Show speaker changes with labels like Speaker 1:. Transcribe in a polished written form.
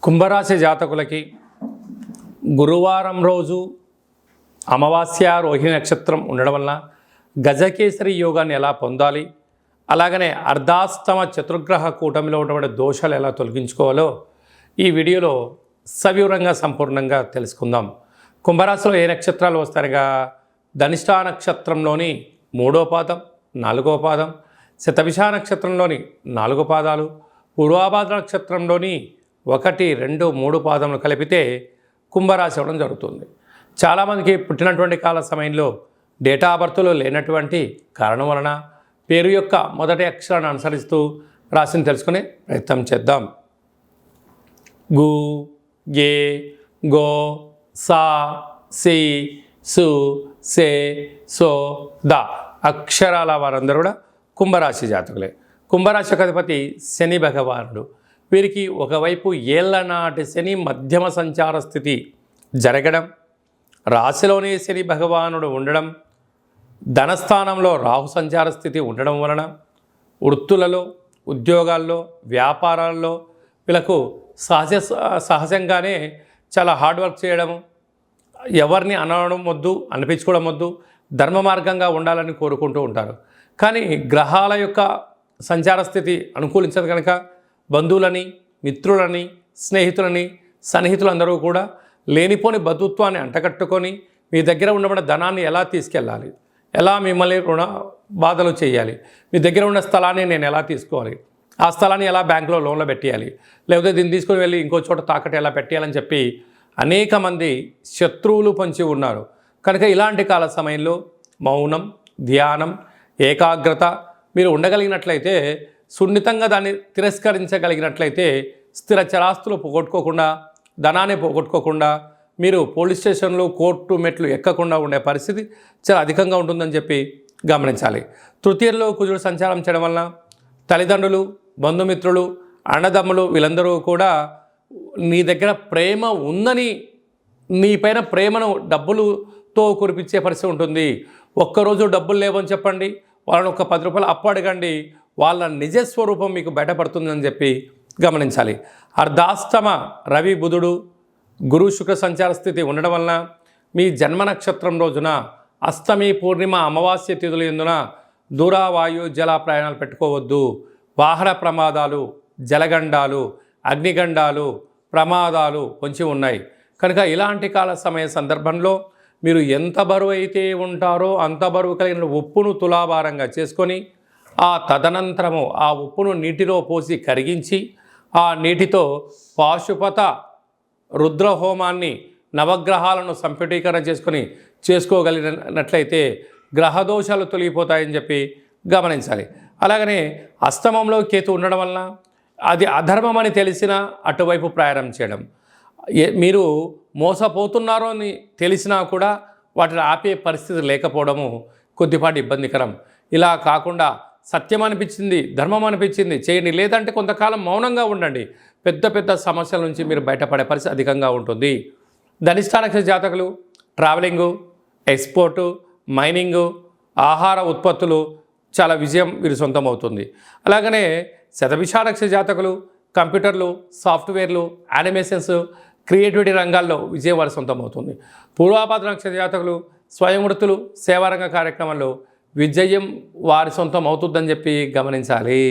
Speaker 1: కుంభరాశి జాతకులకి గురువారం రోజు అమావాస్య రోహిణి నక్షత్రం ఉండడం వలన గజకేసరి యోగాన్ని ఎలా పొందాలి, అలాగనే అర్ధాస్తమ చతుర్గ్రహ కూటమిలో ఉన్నటువంటి దోషాలు ఎలా తొలగించుకోవాలో ఈ వీడియోలో సవివరంగా సంపూర్ణంగా తెలుసుకుందాం. కుంభరాశిలో ఏ నక్షత్రాలు వస్తారుగా ధనిష్ట నక్షత్రంలోని 3వ పాదం, 4వ పాదం, శతభిష నక్షత్రంలోని 4 పాదాలు, పూర్వాభాద్ర నక్షత్రంలోని 1, 2, 3 పాదములు కలిపితే కుంభరాశి అవ్వడం జరుగుతుంది. చాలామందికి పుట్టినటువంటి కాల సమయంలో డేటా ఆఫ్ బర్త్లో లేనటువంటి కారణం వలన పేరు యొక్క మొదటి అక్షరాన్ని అనుసరిస్తూ రాశిని తెలుసుకునే ప్రయత్నం చేద్దాం. గు, గే, గో, సా, సి, సు, సే, సో, ద అక్షరాల వారందరూ కూడా కుంభరాశి జాతకులే. కుంభరాశి యొక్క అధిపతి శని భగవానుడు. వీరికి ఒకవైపు ఏళ్లనాటి శని మధ్యమ సంచార స్థితి జరగడం, రాశిలోనే శని భగవానుడు ఉండడం, ధనస్థానంలో రాహు సంచార స్థితి ఉండడం వలన వృత్తులలో, ఉద్యోగాల్లో, వ్యాపారాల్లో వీళ్ళకు సహజంగానే చాలా హార్డ్ వర్క్ చేయడము, ఎవరిని అనడం వద్దు, అనిపించుకోవడం వద్దు, ధర్మ మార్గంగా ఉండాలని కోరుకుంటూ ఉంటారు. కానీ గ్రహాల యొక్క సంచార స్థితి అనుకూలించదు కనుక బంధువులని, మిత్రులని, స్నేహితులని, సన్నిహితులందరూ కూడా లేనిపోని బంధుత్వాన్ని అంటగట్టుకొని మీ దగ్గర ఉండబడిన ధనాన్ని ఎలా తీసుకెళ్ళాలి, ఎలా మిమ్మల్ని రుణ బాధలు చేయాలి, మీ దగ్గర ఉన్న స్థలాన్ని నేను ఎలా తీసుకోవాలి, ఆ స్థలాన్ని ఎలా బ్యాంకులో లోన్లో పెట్టేయాలి, లేకపోతే దీన్ని తీసుకొని వెళ్ళి ఇంకో చోట తాకట్టు ఎలా పెట్టేయాలని చెప్పి అనేక మంది శత్రువులు పొంచి ఉన్నారు. కనుక ఇలాంటి కాల సమయంలో మౌనం, ధ్యానం, ఏకాగ్రత మీరు ఉండగలిగినట్లయితే, సున్నితంగా దాన్ని తిరస్కరించగలిగినట్లయితే స్థిర చరాస్తులు పోగొట్టుకోకుండా, ధనాన్ని పోగొట్టుకోకుండా, మీరు పోలీస్ స్టేషన్లు, కోర్టు మెట్లు ఎక్కకుండా ఉండే పరిస్థితి చాలా అధికంగా ఉంటుందని చెప్పి గమనించాలి. తృతీయంలో కుజుడు సంచారం చేయడం వలన తల్లిదండ్రులు, బంధుమిత్రులు, అన్నదమ్ములు వీళ్ళందరూ కూడా నీ దగ్గర ప్రేమ ఉందని, నీపైన ప్రేమను డబ్బులతో కురిపించే పరిస్థితి ఉంటుంది. ఒక్కరోజు డబ్బులు లేవని చెప్పండి, వాళ్ళని ఒక 10 రూపాయలు అప్పు అడగండి, వాళ్ళ నిజస్వరూపం మీకు బయటపడుతుందని చెప్పి గమనించాలి. అర్ధాస్తమ రవి, బుధుడు, గురు, శుక్ర సంచార స్థితి ఉండడం వలన మీ జన్మ నక్షత్రం రోజున అష్టమి, పూర్ణిమ, అమావాస్య తిథులు ఎందున దూర, వాయు, జల ప్రయాణాలు పెట్టుకోవద్దు. వాహన ప్రమాదాలు, జలగండాలు, అగ్నిగండాలు, ప్రమాదాలు పొంచి ఉన్నాయి. కనుక ఇలాంటి కాల సమయ సందర్భంలో మీరు ఎంత బరువు అయితే ఉంటారో అంత బరువు కలిగిన ఉప్పును తులాభారంగా చేసుకొని ఆ తదనంతరము ఆ ఉప్పును నీటిలో పోసి కరిగించి ఆ నీటితో పాశుపత రుద్రహోమాన్ని నవగ్రహాలను సంపుటీకరణ చేసుకోగలిగినట్లయితే గ్రహదోషాలు తొలగిపోతాయని చెప్పి గమనించాలి. అలాగనే అష్టమంలో కేతు ఉండడం వలన అది అధర్మం అని తెలిసినా అటువైపు ప్రయాణం చేయడం, మీరు మోసపోతున్నారో అని తెలిసినా కూడా వాటిని ఆపే పరిస్థితి లేకపోవడము కొద్దిపాటి ఇబ్బందికరం. ఇలా కాకుండా సత్యం అనిపించింది, ధర్మం అనిపించింది చేయండి, లేదంటే కొంతకాలం మౌనంగా ఉండండి. పెద్ద పెద్ద సమస్యల నుంచి మీరు బయటపడే పరిస్థితి అధికంగా ఉంటుంది. ధనిష్ట నక్షత్ర జాతకులు ట్రావెలింగు, ఎక్స్పోర్టు, మైనింగు, ఆహార ఉత్పత్తులు చాలా విజయం వీరు సొంతమవుతుంది. అలాగనే శతభిష నక్షత్ర జాతకులు కంప్యూటర్లు, సాఫ్ట్వేర్లు, యానిమేషన్స్, క్రియేటివిటీ రంగాల్లో విజయం వారి సొంతమవుతుంది. పూర్వాభాద్ర నక్షత్ర జాతకులు స్వయం వృత్తులు, సేవారంగ కార్యక్రమాల్లో విజయం వారి సొంతం అవుతుందని చెప్పి గమనించాలి.